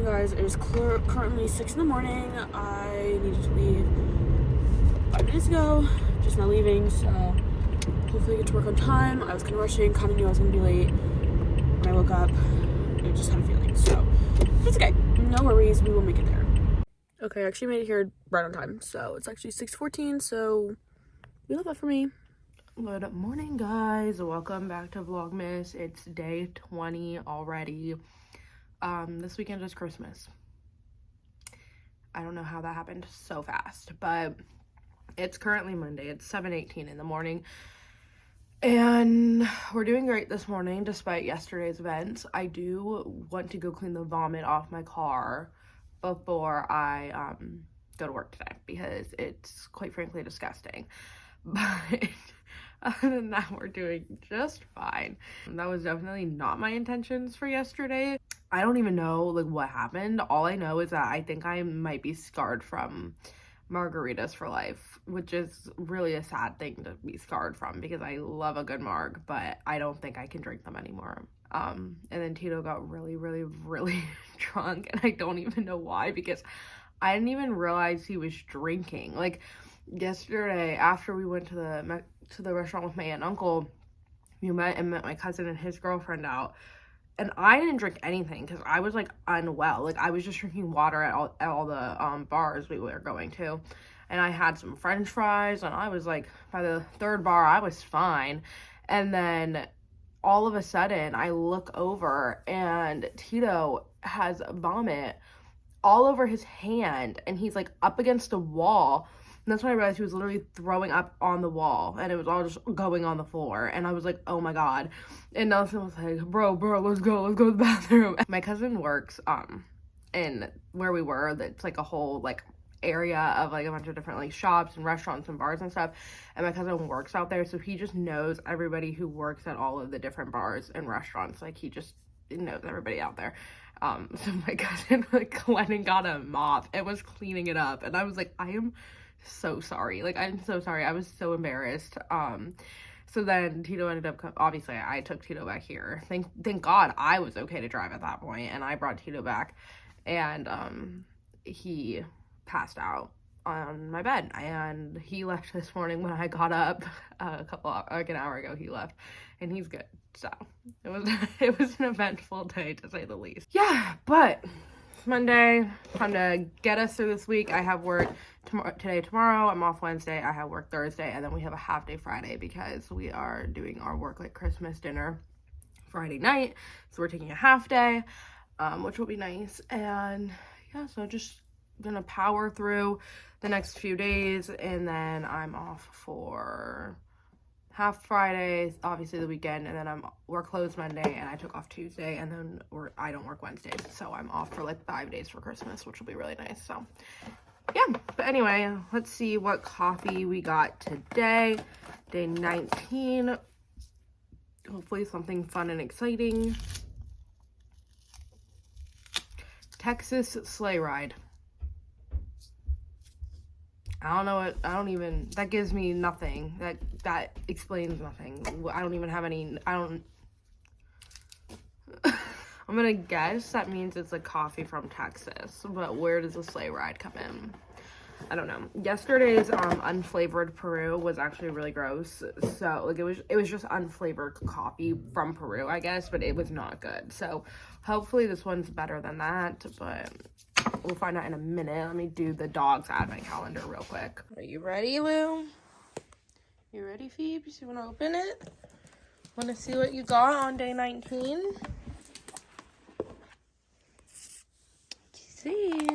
guys, it is currently 6 in the morning. I needed to leave 5 minutes ago, just now leaving, so hopefully I get to work on time. I was kind of rushing, kind of knew I was going to be late. When I woke up, I just had a feeling, so it's okay. No worries, we will make it there. Okay, I actually made it here right on time, so it's actually 6:14, so we love that for me. Good morning, guys. Welcome back to Vlogmas. It's day 20 already. This weekend is Christmas. I don't know how that happened so fast, but it's currently Monday. It's 7:18 in the morning, and we're doing great this morning despite yesterday's events. I do want to go clean the vomit off my car before I go to work today because it's quite frankly disgusting. But other than that, we're doing just fine. That was definitely not my intentions for yesterday. I don't even know like what happened. All I know is that I think I might be scarred from margaritas for life, which is really a sad thing to be scarred from because I love a good marg, but I don't think I can drink them anymore. And then Tito got really drunk, and I don't even know why, because I didn't even realize he was drinking. Like yesterday, after we went to the restaurant with my aunt and uncle, we met my cousin and his girlfriend out, and I didn't drink anything because I was like unwell. Like I was just drinking water at all the bars we were going to, and I had some French fries, and I was like, by the third bar I was fine. And then all of a sudden I look over and Tito has vomit all over his hand, and he's like up against a wall. And that's when I realized he was literally throwing up on the wall, and it was all just going on the floor. And I was like, oh my god. And Nelson was like, bro, let's go to the bathroom. My cousin works in where we were. That's like a whole like area of like a bunch of different like shops and restaurants and bars and stuff. And my cousin works out there, so he just knows everybody who works at all of the different bars and restaurants. Like he just knows everybody out there. So my cousin like went and got a mop and was cleaning it up, and I was like, I am so sorry. Like, I'm so sorry. I was so embarrassed. So then Tito ended up, obviously I took Tito back here. Thank God I was okay to drive at that point, and I brought Tito back, and he passed out on my bed, and he left this morning when I got up like an hour ago. He left, and he's good. So it was an eventful day, to say the least. Yeah, but it's Monday, time to get us through this week. I have work tomorrow. I'm off Wednesday. I have work Thursday, and then we have a half day Friday because we are doing our work like Christmas dinner Friday night. So we're taking a half day, which will be nice. And yeah, so just gonna power through the next few days, and then I'm off for half Friday, obviously the weekend, and then we're closed Monday, and I took off Tuesday, and then I don't work Wednesdays, so I'm off for like 5 days for Christmas, which will be really nice. So yeah, but anyway, let's see what coffee we got today. Day 19. Hopefully something fun and exciting. Texas sleigh ride. I don't know what, that gives me nothing. That explains nothing. I don't even have any, I'm gonna guess that means it's a coffee from Texas, but where does the sleigh ride come in? I don't know. Yesterday's unflavored Peru was actually really gross. So like it was just unflavored coffee from Peru, I guess, but it was not good. So hopefully this one's better than that, but we'll find out in a minute. Let me do the dog's advent calendar real quick. Are you ready, Lou? You ready, Phoebes? You want to open it? Want to see what you got on day 19? Let's see.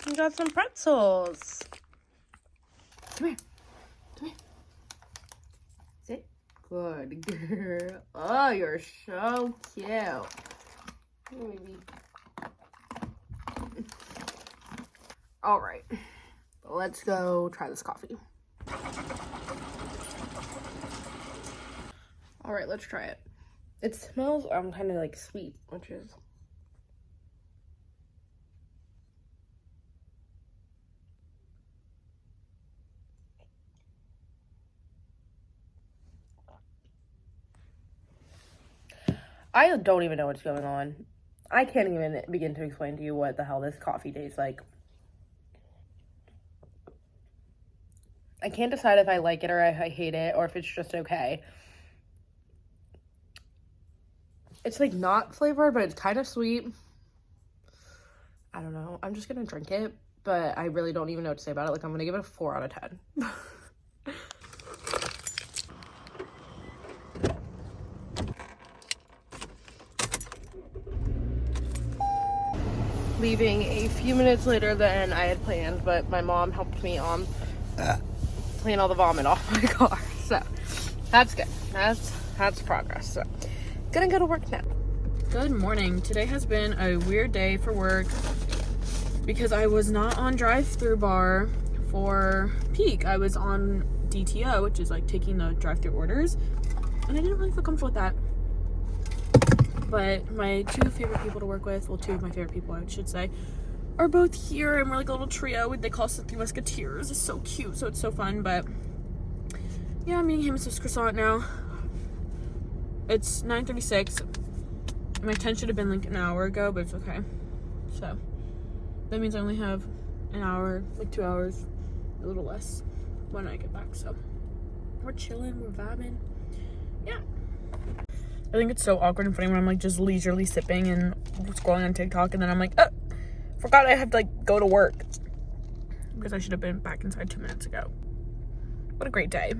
You got some pretzels. Come here. Sit. Good girl. Oh, you're so cute. Maybe. All right, let's go try this coffee. All right, let's try it. It smells kind of like sweet, which is I don't even know what's going on. I can't even begin to explain to you what the hell this coffee tastes like. I can't decide if I like it or if I hate it or if it's just okay. It's like not flavored, but it's kind of sweet. I don't know. I'm just gonna drink it, but I really don't even know what to say about it. Like, I'm gonna give it a 4 out of 10. Leaving a few minutes later than I had planned, but my mom helped me clean all the vomit off my car, so that's good. That's progress. So gonna go to work now. Good morning. Today has been a weird day for work because I was not on drive-through bar for peak. I was on DTO, which is like taking the drive-through orders, and I didn't really feel comfortable with that. But my two favorite people to work with, well, two of my favorite people, I should say, are both here, and we're like a little trio. They call us the Three Musketeers. It's so cute, so it's so fun. But yeah, I'm eating hummus croissant now. It's 9:36. My 10 should have been like an hour ago, but it's okay. So that means I only have an hour, like 2 hours, a little less when I get back. So we're chilling, we're vibing. Yeah. I think it's so awkward and funny when I'm like just leisurely sipping and scrolling on TikTok, and then I'm like, oh, forgot I have to like go to work because I should have been back inside 2 minutes ago. What a great day.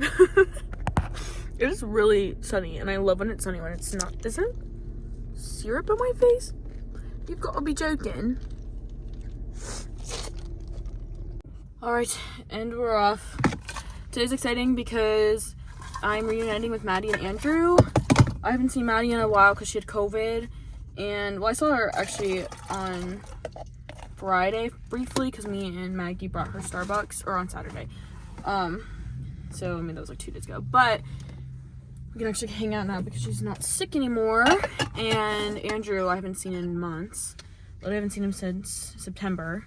It is really sunny, and I love when it's sunny when it's not. Is there syrup on my face? You've got to be joking. Alright, and we're off. Today's exciting because I'm reuniting with Maddie and Andrew. I haven't seen Maddie in a while because she had COVID, and well, I saw her actually on Friday briefly because me and Maggie brought her Starbucks, or on Saturday. So I mean that was like 2 days ago, but we can actually hang out now because she's not sick anymore. And Andrew I haven't seen in months, but I haven't seen him since September,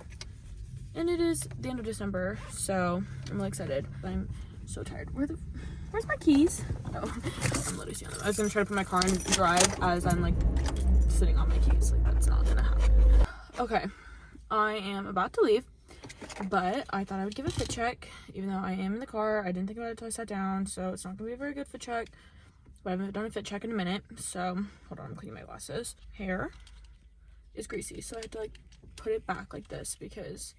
and it is the end of December, so I'm really excited. I'm so tired. Where's my keys? Oh, I'm literally seeing them. I was gonna try to put my car in drive as I'm like sitting on my keys. Like, that's not gonna happen. Okay, I am about to leave, but I thought I would give a fit check. Even though I am in the car, I didn't think about it until I sat down, so it's not gonna be a very good fit check. But I haven't done a fit check in a minute, so hold on, I'm cleaning my glasses. Hair is greasy, so I have to like put it back like this because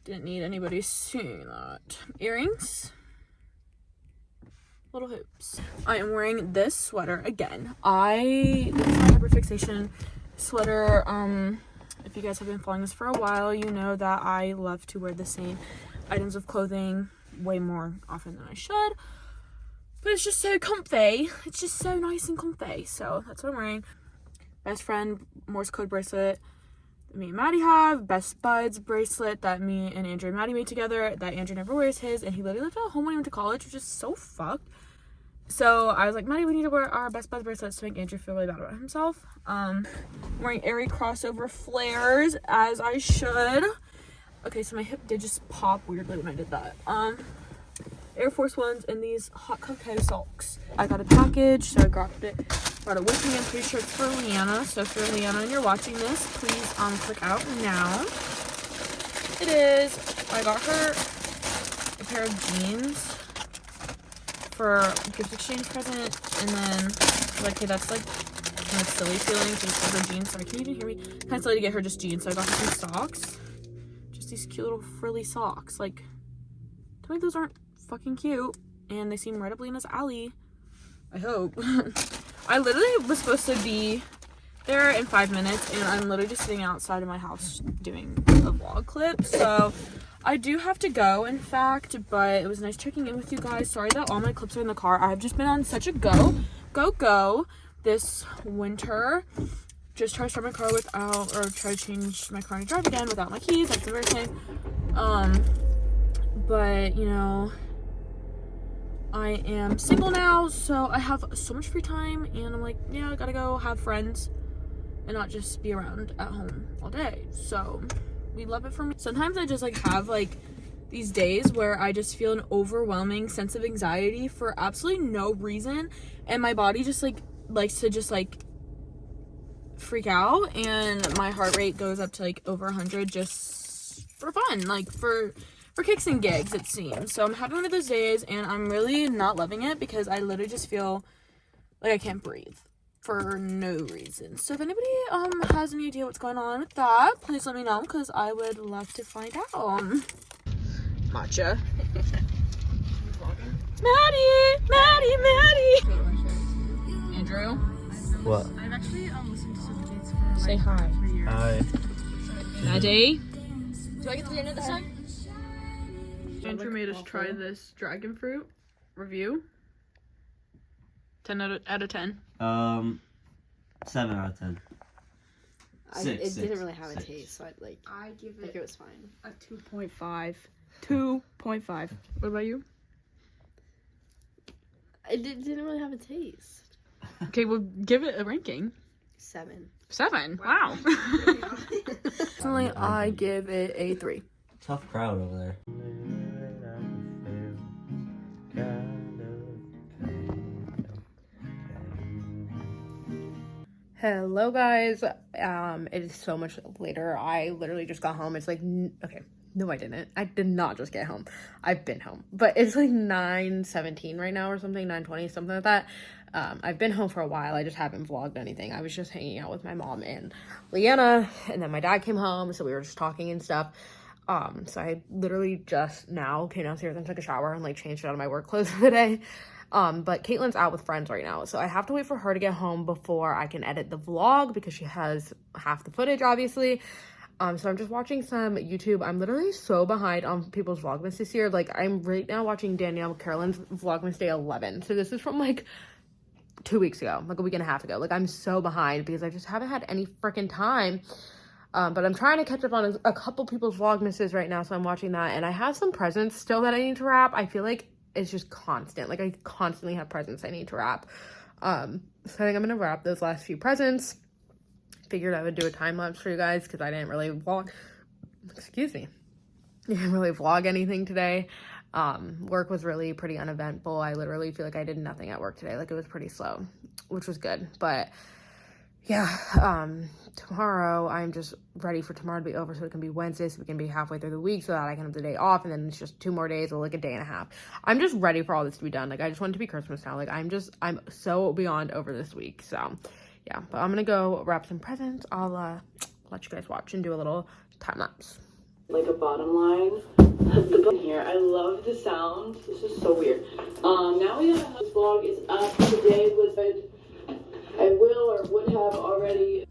didn't need anybody seeing that. Earrings. Little hoops. I am wearing this sweater again. This is my hyperfixation sweater. If you guys have been following this for a while, you know that I love to wear the same items of clothing way more often than I should. But it's just so comfy. It's just so nice and comfy. So that's what I'm wearing. Best friend Morse code bracelet that me and Maddie have. Best buds bracelet that me and Andrew and Maddie made together that Andrew never wears his, and he literally left it at home when he went to college, which is so fucked. So I was like, Maddie, we need to wear our best buds bracelets to make Andrew feel really bad about himself. I'm wearing Aerie crossover flares, as I should. Okay, so my hip did just pop weirdly when I did that. Air Force Ones and these hot cocoa socks. I got a package, so I brought it with me. I'm pretty sure it's for Leanna. So if you're Leanna and you're watching this, please click out now. It is. I got her a pair of jeans for gift exchange present, and then like, hey, that's like kind of silly feeling to just get her jeans. Sorry, can you even hear me? Kind of silly to get her just jeans, so I got her some socks. Just these cute little frilly socks. Like, tell me those aren't fucking cute, and they seem right up Lena's alley. I hope. I literally was supposed to be there in 5 minutes, and I'm literally just sitting outside of my house doing a vlog clip, so I do have to go, in fact, but it was nice checking in with you guys. Sorry that all my clips are in the car. I've just been on such a go this winter. Just try to start my car without, or try to change my car and drive again without my keys. That's the very thing. But, you know, I am single now, so I have so much free time, and I'm like, yeah, I gotta go have friends and not just be around at home all day. So we love it for me. Sometimes I just like have like these days where I just feel an overwhelming sense of anxiety for absolutely no reason, and my body just like likes to just like freak out and my heart rate goes up to like over 100 just for fun, like for kicks and gigs, it seems. So I'm having one of those days and I'm really not loving it because I literally just feel like I can't breathe for no reason. So if anybody has any idea what's going on with that, please let me know because I would love to find out. Matcha. Maddie. Andrew. What? I've actually listened to some dates for Say hi. 3 years. Hi. Maddie. Do I get to dinner this time? Andrew made us try this dragon fruit. Review. 10 out of 10. 7 out of 10. It didn't really have a taste, so I give it was fine. a 2.5. 2.5. What about you? It didn't really have a taste. Okay, well, give it a ranking. 7. 7. Wow. Personally, I give it a 3. Tough crowd over there. Hello guys, it is so much later. I literally just got home. It's like, okay, no I didn't. I did not just get home. I've been home, but it's like 9:17 right now or something, 9:20, something like that. I've been home for a while. I just haven't vlogged anything. I was just hanging out with my mom and Leanna, and then my dad came home, so we were just talking and stuff. So I literally just now came downstairs and took a shower and like changed out of my work clothes for the day. But Katelyn's out with friends right now, so I have to wait for her to get home before I can edit the vlog because she has half the footage, obviously. So I'm just watching some YouTube. I'm literally so behind on people's Vlogmas this year. Like, I'm right now watching Danielle Carolyn's Vlogmas Day 11. So this is from like 2 weeks ago, like a week and a half ago. Like, I'm so behind because I just haven't had any freaking time. But I'm trying to catch up on a couple people's Vlogmases right now, so I'm watching that. And I have some presents still that I need to wrap. I feel like it's just constant. Like, I constantly have presents I need to wrap. So I think I'm gonna wrap those last few presents. Figured I would do a time lapse for you guys because I didn't really vlog. Excuse me. Didn't really vlog anything today. Work was really pretty uneventful. I literally feel like I did nothing at work today. Like, it was pretty slow, which was good. But yeah, tomorrow I'm just ready for tomorrow to be over so it can be Wednesday, so we can be halfway through the week so that I can have the day off, and then it's just 2 more days or like a day and a half. I'm just ready for all this to be done. Like, I just want it to be Christmas now. Like, I'm so beyond over this week. So yeah, but I'm gonna go wrap some presents. I'll let you guys watch and do a little time lapse. Like a bottom line. The button here. I love the sound. This is so weird. Now we have this vlog is up. Today was good. I will or would have already.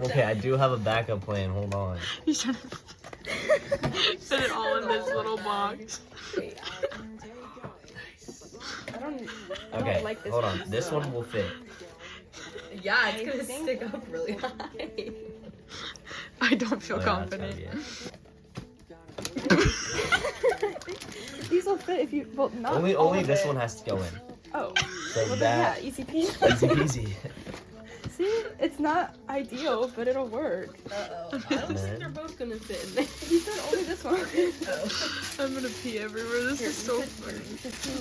Okay, I do have a backup plan. Hold on. He's trying to fit it all in this little box. Okay, hold on. This one will fit. Yeah, it's gonna stick up really high. I don't feel Oh, yeah, confident. These will fit if you, well, not all Only of this it. one has to go in. Oh, So well, that then, yeah, easy peasy. easy peasy. See, it's not ideal, but it'll work. I don't think they're both gonna fit in there. You said only this one. I'm gonna pee everywhere. This is so funny.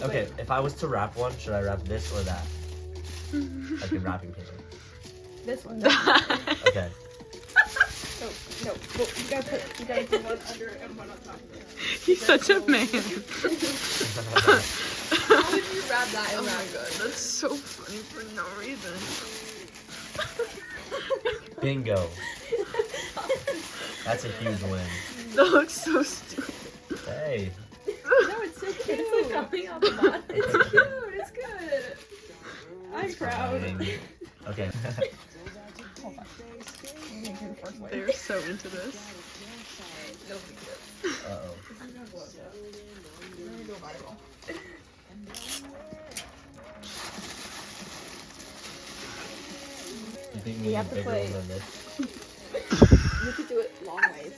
Okay, if I was to wrap one, should I wrap this or that? Like in wrapping paper. This one. Okay. No. Well, you gotta put one under it and one on top of it. He's such a man. How would you wrap that in Oh my wrap? god, that's so funny for no reason. Bingo. That's a huge win. That looks so stupid. Hey. No, it's so cute. It's like coming out the bottom. It's cute. It's good. I'm proud. Okay. They're so into this. Uh-oh. You think we have need to bigger play. one than this? You could do it long ways.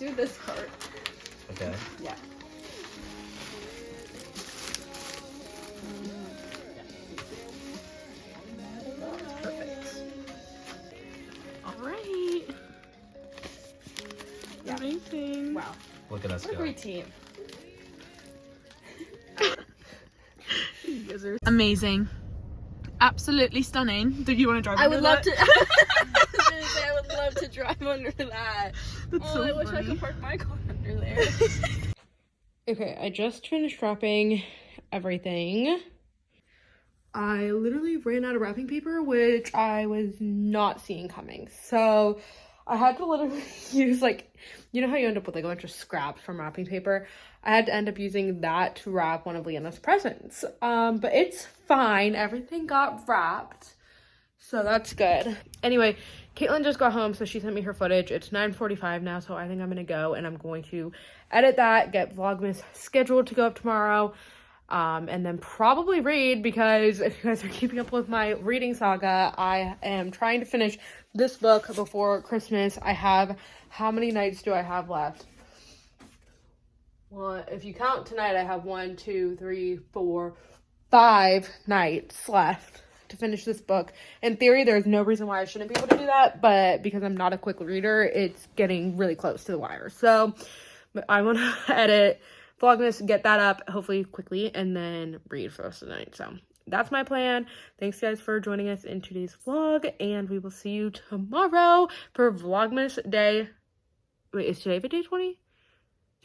do this part. Okay. Yeah. Perfect. All right. Yeah. Amazing. Wow. Look at us What a go. great team. You guys are amazing. Absolutely stunning. Do you want to drive? I would under love that? to. I was gonna say I would love to drive under that. That's so I wish I funny. could park my car under there. Okay, I just finished wrapping everything. I literally ran out of wrapping paper, which I was not seeing coming. So I had to literally use, like, you know how you end up with like a bunch of scraps from wrapping paper? I had to end up using that to wrap one of Leanna's presents. But it's fine. Everything got wrapped. So that's good. Anyway, Katelyn just got home, so she sent me her footage. It's 9:45 now, so I think I'm going to go and I'm going to edit that, get Vlogmas scheduled to go up tomorrow, and then probably read, because if you guys are keeping up with my reading saga, I am trying to finish this book before Christmas. I have, how many nights do I have left? Well, if you count tonight, I have 1, 2, 3, 4, 5 nights left to finish this book. In theory, there's no reason why I shouldn't be able to do that, but because I'm not a quick reader, it's getting really close to the wire. So I want to edit Vlogmas, get that up hopefully quickly, and then read for the rest of the night. So that's my plan. Thanks guys for joining us in today's vlog, and we will see you tomorrow for Vlogmas day. Wait, is today day 20?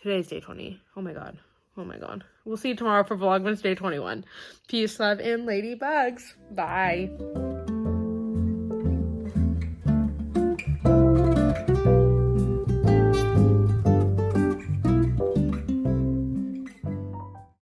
Today's day 20. Oh my god. Oh my god. We'll see you tomorrow for Vlogmas day 21. Peace, love, and Ladybugs. Bye.